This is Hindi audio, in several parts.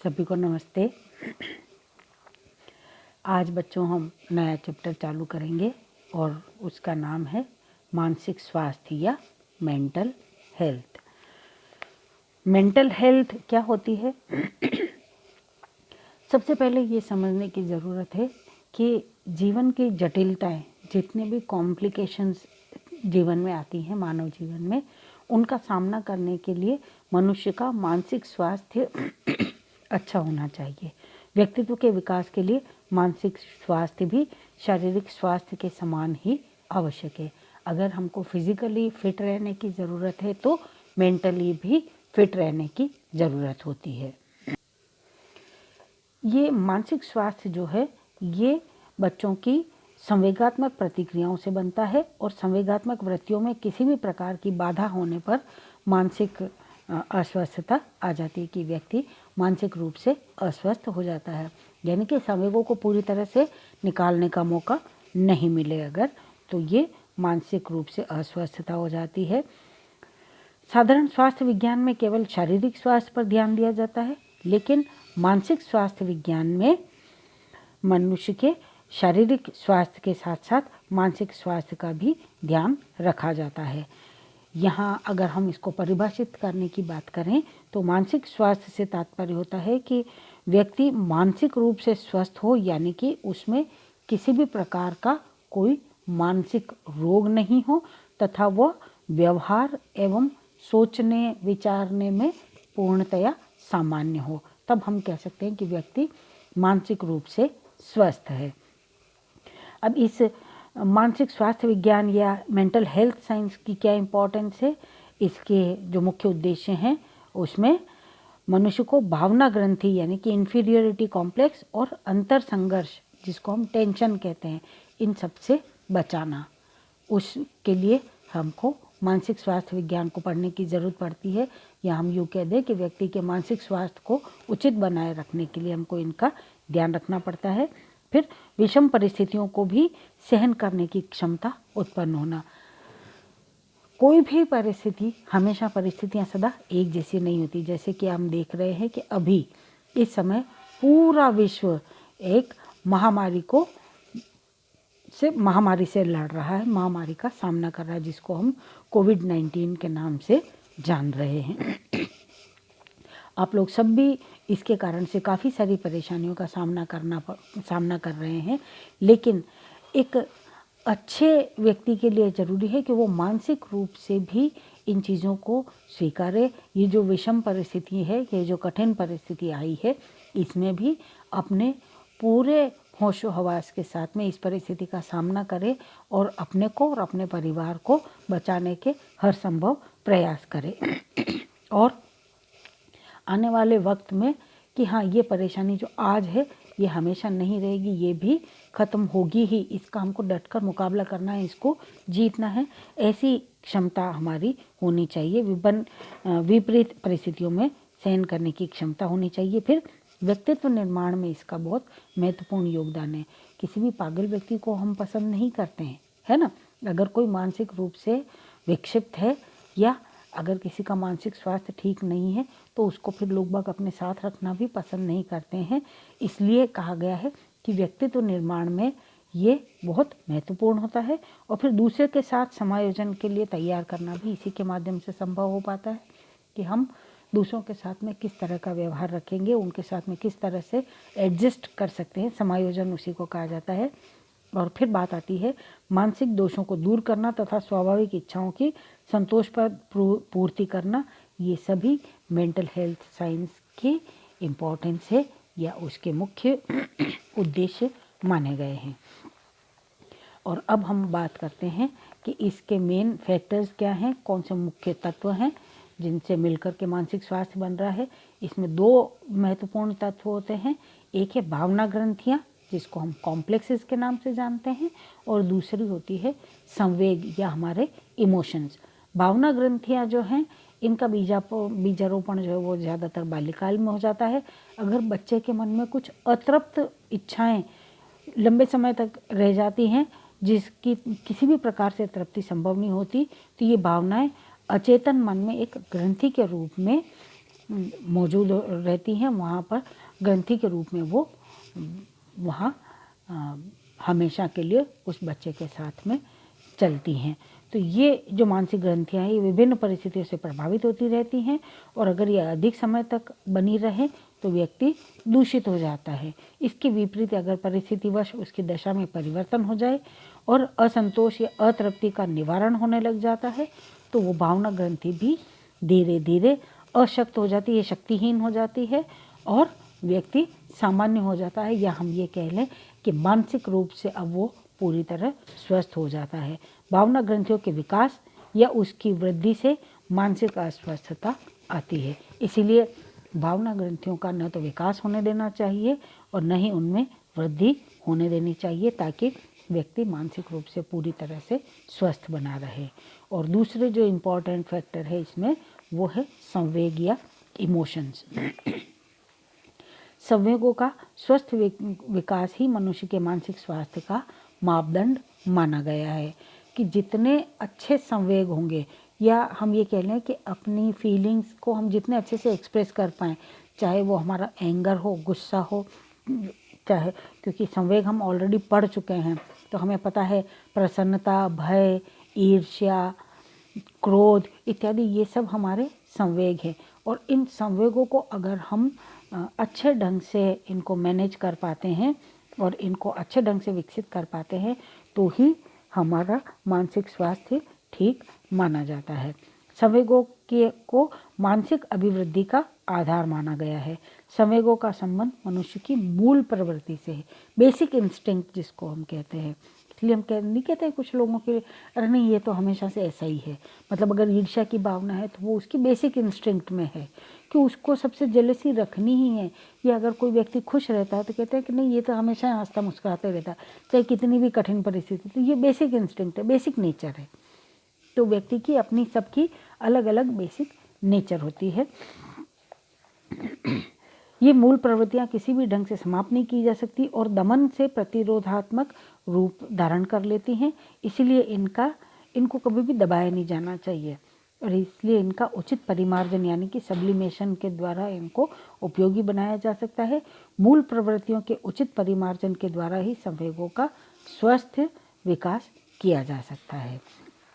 सभी को नमस्ते। आज बच्चों हम नया चैप्टर चालू करेंगे और उसका नाम है मानसिक स्वास्थ्य या मेंटल हेल्थ। मेंटल हेल्थ क्या होती है? सबसे पहले ये समझने की ज़रूरत है कि जीवन की जटिलताएं, जितने भी कॉम्प्लिकेशंस जीवन में आती हैं, मानव जीवन में, उनका सामना करने के लिए मनुष्य का मानसिक स्वास्थ्य अच्छा होना चाहिए। व्यक्तित्व के विकास के लिए मानसिक स्वास्थ्य भी शारीरिक स्वास्थ्य के समान ही आवश्यक है। अगर हमको फिजिकली फिट रहने की ज़रूरत है तो मेंटली भी फिट रहने की ज़रूरत होती है। ये मानसिक स्वास्थ्य जो है ये बच्चों की संवेगात्मक प्रतिक्रियाओं से बनता है और संवेगात्मक वृत्तियों में किसी भी प्रकार की बाधा होने पर मानसिक अस्वस्थता आ जाती है कि व्यक्ति मानसिक रूप से अस्वस्थ हो जाता है। यानी कि संवेगों को पूरी तरह से निकालने का मौका नहीं मिले अगर, तो ये मानसिक रूप से अस्वस्थता हो जाती है। साधारण स्वास्थ्य विज्ञान में केवल शारीरिक स्वास्थ्य पर ध्यान दिया जाता है, लेकिन मानसिक स्वास्थ्य विज्ञान में मनुष्य के शारीरिक स्वास्थ्य के साथ साथ मानसिक स्वास्थ्य का भी ध्यान रखा जाता है। यहाँ अगर हम इसको परिभाषित करने की बात करें तो मानसिक स्वास्थ्य से तात्पर्य होता है कि व्यक्ति मानसिक रूप से स्वस्थ हो, यानी कि उसमें किसी भी प्रकार का कोई मानसिक रोग नहीं हो तथा वह व्यवहार एवं सोचने विचारने में पूर्णतया सामान्य हो, तब हम कह सकते हैं कि व्यक्ति मानसिक रूप से स्वस्थ है। अब इस मानसिक स्वास्थ्य विज्ञान या मेंटल हेल्थ साइंस की क्या इम्पोर्टेंस है? इसके जो मुख्य उद्देश्य हैं उसमें मनुष्य को भावना ग्रंथि यानी कि इन्फीरियरिटी कॉम्प्लेक्स और अंतर संघर्ष, जिसको हम टेंशन कहते हैं, इन सब से बचाना। उसके लिए हमको मानसिक स्वास्थ्य विज्ञान को पढ़ने की ज़रूरत पड़ती है, या हम यूँ कह दें कि व्यक्ति के मानसिक स्वास्थ्य को उचित बनाए रखने के लिए हमको इनका ध्यान रखना पड़ता है। फिर विषम परिस्थितियों को भी सहन करने की क्षमता उत्पन्न होना। कोई भी परिस्थिति, हमेशा परिस्थितियां सदा एक जैसी नहीं होती। जैसे कि हम देख रहे हैं कि अभी इस समय पूरा विश्व एक महामारी से लड़ रहा है, महामारी का सामना कर रहा है, जिसको हम कोविड-19 के नाम से जान रहे हैं। आप लोग सब भी इसके कारण से काफ़ी सारी परेशानियों का सामना कर रहे हैं, लेकिन एक अच्छे व्यक्ति के लिए ज़रूरी है कि वो मानसिक रूप से भी इन चीज़ों को स्वीकारे। ये जो विषम परिस्थिति है, ये जो कठिन परिस्थिति आई है, इसमें भी अपने पूरे होशो हवास के साथ में इस परिस्थिति का सामना करे और अपने को और अपने परिवार को बचाने के हर संभव प्रयास करे। और आने वाले वक्त में कि हाँ, ये परेशानी जो आज है ये हमेशा नहीं रहेगी, ये भी ख़त्म होगी ही। इसका हमको डटकर मुकाबला करना है, इसको जीतना है, ऐसी क्षमता हमारी होनी चाहिए। विपरीत परिस्थितियों में सहन करने की क्षमता होनी चाहिए। फिर व्यक्तित्व निर्माण में इसका बहुत महत्वपूर्ण योगदान है। किसी भी पागल व्यक्ति को हम पसंद नहीं करते हैं, है ना। अगर कोई मानसिक रूप से विक्षिप्त है या अगर किसी का मानसिक स्वास्थ्य ठीक नहीं है तो उसको फिर लोग बाग अपने साथ रखना भी पसंद नहीं करते हैं। इसलिए कहा गया है कि व्यक्तित्व निर्माण में ये बहुत महत्वपूर्ण होता है। और फिर दूसरे के साथ समायोजन के लिए तैयार करना भी इसी के माध्यम से संभव हो पाता है कि हम दूसरों के साथ में किस तरह का व्यवहार रखेंगे, उनके साथ में किस तरह से एडजस्ट कर सकते हैं। समायोजन उसी को कहा जाता है। और फिर बात आती है मानसिक दोषों को दूर करना तथा स्वाभाविक इच्छाओं की संतोषप्रद पूर्ति करना। ये सभी मेंटल हेल्थ साइंस की इम्पोर्टेंस है या उसके मुख्य उद्देश्य माने गए हैं। और अब हम बात करते हैं कि इसके मेन फैक्टर्स क्या हैं, कौन से मुख्य तत्व हैं जिनसे मिलकर के मानसिक स्वास्थ्य बन रहा है। इसमें दो महत्वपूर्ण तत्व होते हैं। एक है भावना ग्रंथियाँ, जिसको हम कॉम्प्लेक्सेस के नाम से जानते हैं, और दूसरी होती है संवेग या हमारे इमोशंस। भावना ग्रंथियाँ जो हैं इनका बीजारोपण जो है वो ज़्यादातर बाल्यकाल में हो जाता है। अगर बच्चे के मन में कुछ अतृप्त इच्छाएं लंबे समय तक रह जाती हैं, जिसकी किसी भी प्रकार से तृप्ति संभव नहीं होती, तो ये भावनाएं अचेतन मन में एक ग्रंथि के रूप में मौजूद रहती हैं, वहाँ पर ग्रंथि के रूप में वो वहाँ हमेशा के लिए उस बच्चे के साथ में चलती हैं। तो ये जो मानसिक ग्रंथियाँ हैं ये विभिन्न परिस्थितियों से प्रभावित होती रहती हैं, और अगर ये अधिक समय तक बनी रहे तो व्यक्ति दूषित हो जाता है। इसके विपरीत अगर परिस्थितिवश उसकी दशा में परिवर्तन हो जाए और असंतोष या अतृप्ति का निवारण होने लग जाता है, तो वो भावना ग्रंथि भी धीरे धीरे अशक्त हो जाती है, शक्तिहीन हो जाती है, और व्यक्ति सामान्य हो जाता है, या हम ये कह लें कि मानसिक रूप से अब वो पूरी तरह स्वस्थ हो जाता है। भावना ग्रंथियों के विकास या उसकी वृद्धि से मानसिक अस्वस्थता आती है। इसीलिए भावना ग्रंथियों का न तो विकास होने देना चाहिए और न ही उनमें वृद्धि होने देनी चाहिए, ताकि व्यक्ति मानसिक रूप से पूरी तरह से स्वस्थ बना रहे। और दूसरे जो इम्पोर्टेंट फैक्टर है इसमें, वो है संवेग या इमोशंस। संवेगों का स्वस्थ विकास ही मनुष्य के मानसिक स्वास्थ्य का मापदंड माना गया है। कि जितने अच्छे संवेग होंगे, या हम ये कह लें कि अपनी फीलिंग्स को हम जितने अच्छे से एक्सप्रेस कर पाएँ, चाहे वो हमारा एंगर हो, गुस्सा हो, चाहे, क्योंकि संवेग हम ऑलरेडी पढ़ चुके हैं, तो हमें पता है प्रसन्नता, भय, ईर्ष्या, क्रोध इत्यादि ये सब हमारे संवेग हैं। और इन संवेगों को अगर हम अच्छे ढंग से इनको मैनेज कर पाते हैं और इनको अच्छे ढंग से विकसित कर पाते हैं, तो ही हमारा मानसिक स्वास्थ्य ठीक माना जाता है। संवेगों को मानसिक अभिवृद्धि का आधार माना गया है। संवेगों का संबंध मनुष्य की मूल प्रवृत्ति से है, बेसिक इंस्टिंक्ट जिसको हम कहते हैं। इसलिए हम नहीं कहते हैं कुछ लोगों के, अरे नहीं ये तो हमेशा से ऐसा ही है, मतलब अगर ईर्ष्या की भावना है तो वो उसकी बेसिक इंस्टिंक्ट में है कि उसको सबसे जेलसी रखनी ही है। या अगर कोई व्यक्ति खुश रहता है तो कहते हैं कि नहीं ये तो हमेशा हंसता मुस्कुराते रहता है, चाहे कितनी भी कठिन परिस्थिति, तो ये बेसिक इंस्टिंक्ट है, बेसिक नेचर है। तो व्यक्ति की अपनी सबकी अलग अलग बेसिक नेचर होती है। ये मूल प्रवृत्तियां किसी भी ढंग से समाप्त नहीं की जा सकती और दमन से प्रतिरोधात्मक रूप धारण कर लेती हैं। इसलिए इनको कभी भी दबाया नहीं जाना चाहिए, और इसलिए इनका उचित परिमार्जन यानी कि सब्लिमेशन के द्वारा इनको उपयोगी बनाया जा सकता है। मूल प्रवृत्तियों के उचित परिमार्जन के द्वारा ही संवेगों का स्वस्थ विकास किया जा सकता है।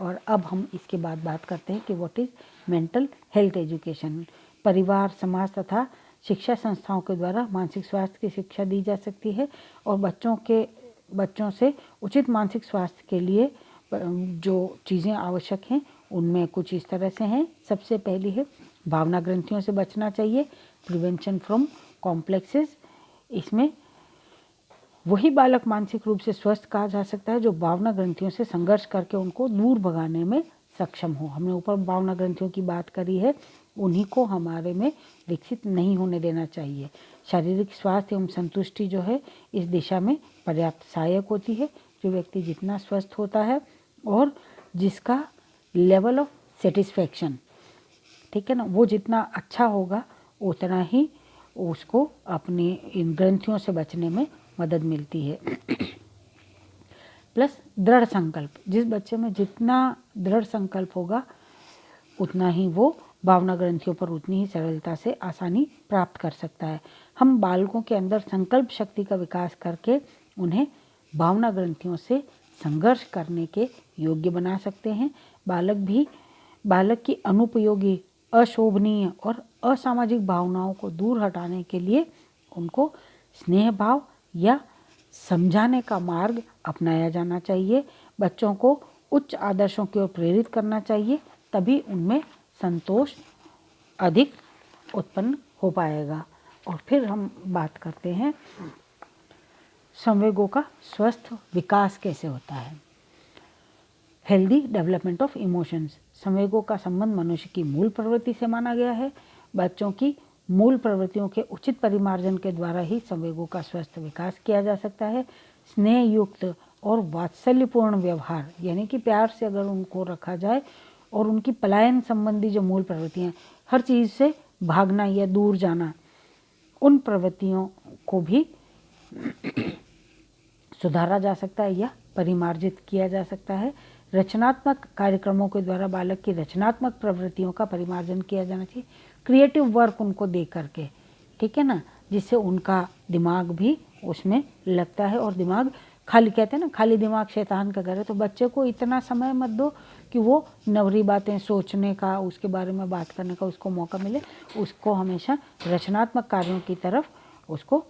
और अब हम इसके बाद बात करते हैं कि what is mental health education. परिवार, समाज तथा शिक्षा संस्थाओं के द्वारा मानसिक स्वास्थ्य की शिक्षा दी जा सकती है, और बच्चों से उचित मानसिक स्वास्थ्य के लिए जो चीज़ें आवश्यक हैं उनमें कुछ इस तरह से हैं। सबसे पहली है भावना ग्रंथियों से बचना चाहिए, प्रिवेंशन फ्रॉम कॉम्प्लेक्सेस। इसमें वही बालक मानसिक रूप से स्वस्थ कहा जा सकता है जो भावना ग्रंथियों से संघर्ष करके उनको दूर भगाने में सक्षम हो। हमने ऊपर भावना ग्रंथियों की बात करी है, उन्हीं को हमारे में विकसित नहीं होने देना चाहिए। शारीरिक स्वास्थ्य एवं संतुष्टि जो है इस दिशा में पर्याप्त सहायक होती है। जो व्यक्ति जितना स्वस्थ होता है और जिसका लेवल ऑफ सेटिस्फैक्शन, ठीक है ना, वो जितना अच्छा होगा उतना ही उसको अपनी इन ग्रंथियों से बचने में मदद मिलती है। प्लस दृढ़ संकल्प, जिस बच्चे में जितना दृढ़ संकल्प होगा उतना ही वो भावना ग्रंथियों पर उतनी ही सरलता से आसानी प्राप्त कर सकता है। हम बालकों के अंदर संकल्प शक्ति का विकास करके उन्हें भावना ग्रंथियों से संघर्ष करने के योग्य बना सकते हैं। बालक की अनुपयोगी, अशोभनीय और असामाजिक भावनाओं को दूर हटाने के लिए उनको स्नेह भाव या समझाने का मार्ग अपनाया जाना चाहिए। बच्चों को उच्च आदर्शों की ओर प्रेरित करना चाहिए, तभी उनमें संतोष अधिक उत्पन्न हो पाएगा। और फिर हम बात करते हैं संवेगों का स्वस्थ विकास कैसे होता है। Healthy development of emotions. संवेगों का संबंध मनुष्य की मूल प्रवृत्ति से माना गया है। बच्चों की मूल प्रवृत्तियों के उचित परिमार्जन के द्वारा ही संवेगों का स्वस्थ विकास किया जा सकता है। स्नेह युक्त और वात्सल्यपूर्ण व्यवहार, यानी कि प्यार से अगर उनको रखा जाए, और उनकी पलायन संबंधी जो मूल प्रवृत्तियाँ, हर चीज़ से भागना या दूर जाना, उन प्रवृत्तियों को भी सुधारा जा सकता है या परिमार्जित किया जा सकता है। रचनात्मक कार्यक्रमों के द्वारा बालक की रचनात्मक प्रवृत्तियों का परिमार्जन किया जाना चाहिए। क्रिएटिव वर्क उनको दे करके, ठीक है ना, जिससे उनका दिमाग भी उसमें लगता है। और दिमाग खाली, कहते हैं ना खाली दिमाग शैतान का घर है, तो बच्चे को इतना समय मत दो कि वो नवरी बातें सोचने का, उसके बारे में बात करने का उसको मौका मिले। उसको हमेशा रचनात्मक कार्यों की तरफ उसको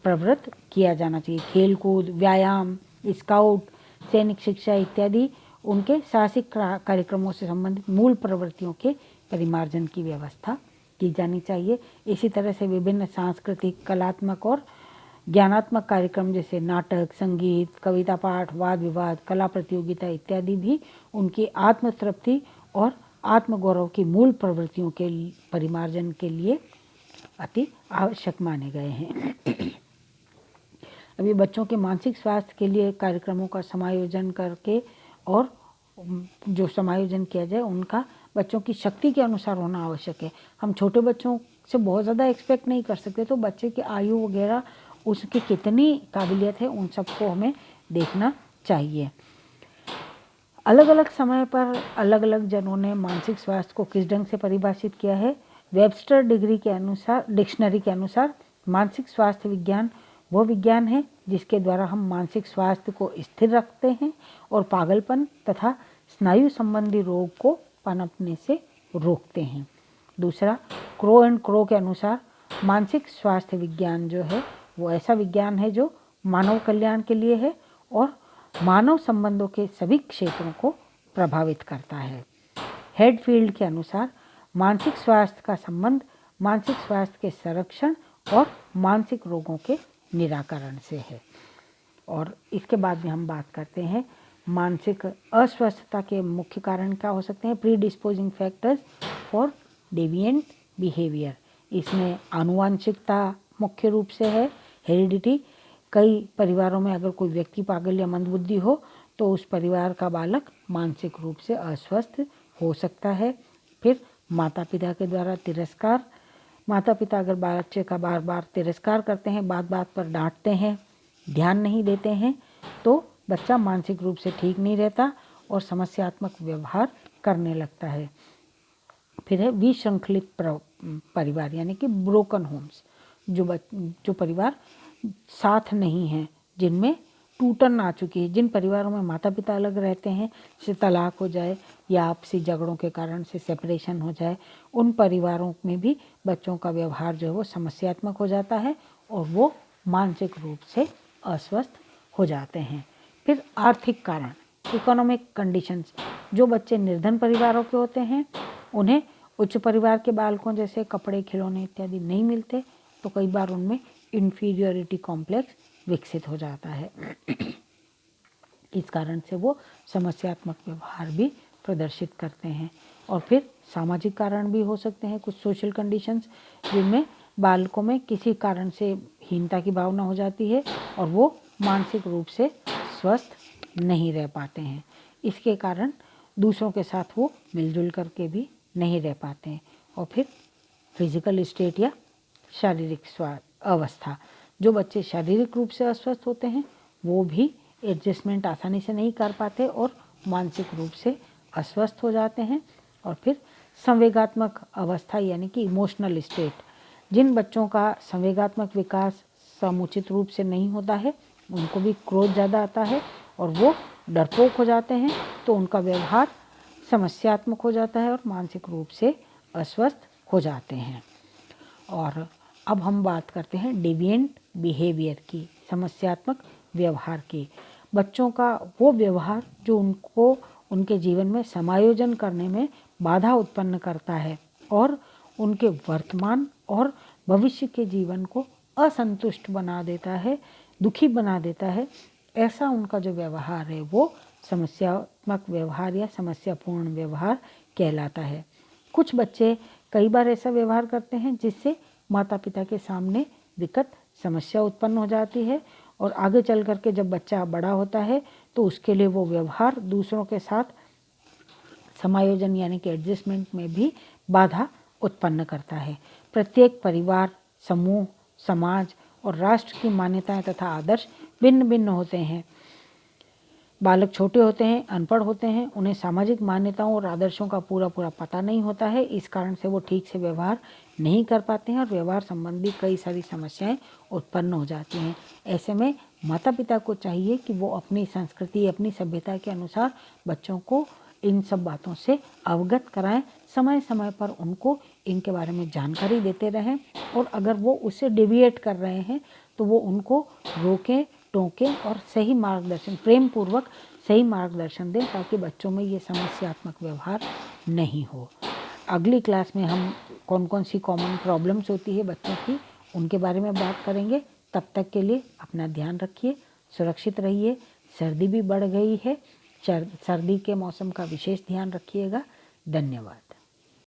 प्रवृत्त किया जाना चाहिए। खेल कूद, व्यायाम, स्काउट, सैनिक शिक्षा इत्यादि उनके साहसिक कार्यक्रमों से संबंधित मूल प्रवृत्तियों के परिमार्जन की व्यवस्था की जानी चाहिए। इसी तरह से विभिन्न सांस्कृतिक, कलात्मक और ज्ञानात्मक कार्यक्रम जैसे नाटक, संगीत, कविता पाठ, वाद विवाद, कला प्रतियोगिता इत्यादि भी उनकी आत्मतृप्ति और आत्मगौरव की मूल प्रवृत्तियों के परिमार्जन के लिए अति आवश्यक माने गए हैं। अभी बच्चों के मानसिक स्वास्थ्य के लिए कार्यक्रमों का समायोजन करके, और जो समायोजन किया जाए उनका बच्चों की शक्ति के अनुसार होना आवश्यक है। हम छोटे बच्चों से बहुत ज़्यादा एक्सपेक्ट नहीं कर सकते, तो बच्चे की आयु वगैरह, उसकी कितनी काबिलियत है, उन सबको हमें देखना चाहिए। अलग अलग समय पर अलग अलग जनों ने मानसिक स्वास्थ्य को किस ढंग से परिभाषित किया है। वेबस्टर डिक्शनरी के अनुसार मानसिक स्वास्थ्य विज्ञान वो विज्ञान है जिसके द्वारा हम मानसिक स्वास्थ्य को स्थिर रखते हैं और पागलपन तथा स्नायु संबंधी रोग को पनपने से रोकते हैं। दूसरा, क्रो एंड क्रो के अनुसार मानसिक स्वास्थ्य विज्ञान जो है वो ऐसा विज्ञान है जो मानव कल्याण के लिए है और मानव संबंधों के सभी क्षेत्रों को प्रभावित करता है। हेडफील्ड के अनुसार मानसिक स्वास्थ्य का संबंध मानसिक स्वास्थ्य के संरक्षण और मानसिक रोगों के निराकरण से है। और इसके बाद में हम बात करते हैं मानसिक अस्वस्थता के मुख्य कारण क्या हो सकते हैं। Pre disposing factors for deviant behaviour, इसमें आनुवांशिकता मुख्य रूप से है, हेरिडिटी। कई परिवारों में अगर कोई व्यक्ति पागल या मंदबुद्धि हो तो उस परिवार का बालक मानसिक रूप से अस्वस्थ हो सकता है। फिर माता पिता के द्वारा तिरस्कार, माता पिता अगर बच्चे का बार बार तिरस्कार करते हैं, बात बात पर डांटते हैं, ध्यान नहीं देते हैं, तो बच्चा मानसिक रूप से ठीक नहीं रहता और समस्यात्मक व्यवहार करने लगता है। फिर है विश्रृंखलित परिवार यानी कि ब्रोकन होम्स, जो परिवार साथ नहीं हैं, जिनमें टूटन आ चुकी है, जिन परिवारों में माता पिता अलग रहते हैं, जैसे तलाक हो जाए या आपसी झगड़ों के कारण से सेपरेशन हो जाए, उन परिवारों में भी बच्चों का व्यवहार जो है वो समस्यात्मक हो जाता है और वो मानसिक रूप से अस्वस्थ हो जाते हैं। फिर आर्थिक कारण, इकोनॉमिक कंडीशंस, जो बच्चे निर्धन परिवारों के होते हैं उन्हें उच्च परिवार के बालकों जैसे कपड़े, खिलौने इत्यादि नहीं मिलते, तो कई बार उनमें इन्फीरियोरिटी कॉम्प्लेक्स विकसित हो जाता है। इस कारण से वो समस्यात्मक व्यवहार भी प्रदर्शित करते हैं। और फिर सामाजिक कारण भी हो सकते हैं, कुछ सोशल कंडीशंस जिनमें बालकों में किसी कारण से हीनता की भावना हो जाती है और वो मानसिक रूप से स्वस्थ नहीं रह पाते हैं। इसके कारण दूसरों के साथ वो मिलजुल करके भी नहीं रह पाते हैं। और फिर फिजिकल स्टेट या शारीरिक अवस्था, जो बच्चे शारीरिक रूप से अस्वस्थ होते हैं वो भी एडजस्टमेंट आसानी से नहीं कर पाते और मानसिक रूप से अस्वस्थ हो जाते हैं। और फिर संवेगात्मक अवस्था यानी कि इमोशनल स्टेट, जिन बच्चों का संवेगात्मक विकास समुचित रूप से नहीं होता है उनको भी क्रोध ज़्यादा आता है और वो डरपोक हो जाते हैं, तो उनका व्यवहार समस्यात्मक हो जाता है और मानसिक रूप से अस्वस्थ हो जाते हैं। और अब हम बात करते हैं डेविएंट बिहेवियर की, समस्यात्मक व्यवहार की। बच्चों का वो व्यवहार जो उनको उनके जीवन में समायोजन करने में बाधा उत्पन्न करता है और उनके वर्तमान और भविष्य के जीवन को असंतुष्ट बना देता है, दुखी बना देता है, ऐसा उनका जो व्यवहार है वो समस्यात्मक व्यवहार या समस्यापूर्ण व्यवहार कहलाता है। कुछ बच्चे कई बार ऐसा व्यवहार करते हैं जिससे माता पिता के सामने विकट समस्या उत्पन्न हो जाती है और आगे चल करके जब बच्चा बड़ा होता है तो उसके लिए वो व्यवहार दूसरों के साथ समायोजन यानी कि एडजस्टमेंट में भी बाधा उत्पन्न करता है। प्रत्येक परिवार, समूह, समाज और राष्ट्र की मान्यताएं तथा आदर्श भिन्न भिन्न होते हैं। बालक छोटे होते हैं, अनपढ़ होते हैं, उन्हें सामाजिक मान्यताओं और आदर्शों का पूरा पता नहीं होता है। इस कारण से वो ठीक से व्यवहार नहीं कर पाते हैं और व्यवहार संबंधी कई सारी समस्याएं उत्पन्न हो जाती हैं। ऐसे में माता पिता को चाहिए कि वो अपनी संस्कृति, अपनी सभ्यता के अनुसार बच्चों को इन सब बातों से अवगत कराएं, समय समय पर उनको इनके बारे में जानकारी देते रहें और अगर वो उससे डेविएट कर रहे हैं तो वो उनको रोकें, टोकें और सही मार्गदर्शन, प्रेम पूर्वक सही मार्गदर्शन दें ताकि बच्चों में ये समस्यात्मक व्यवहार नहीं हो। अगली क्लास में हम कौन कौन सी कॉमन प्रॉब्लम्स होती है बच्चों की, उनके बारे में बात करेंगे। तब तक के लिए अपना ध्यान रखिए, सुरक्षित रहिए। सर्दी भी बढ़ गई है, सर्दी के मौसम का विशेष ध्यान रखिएगा। धन्यवाद।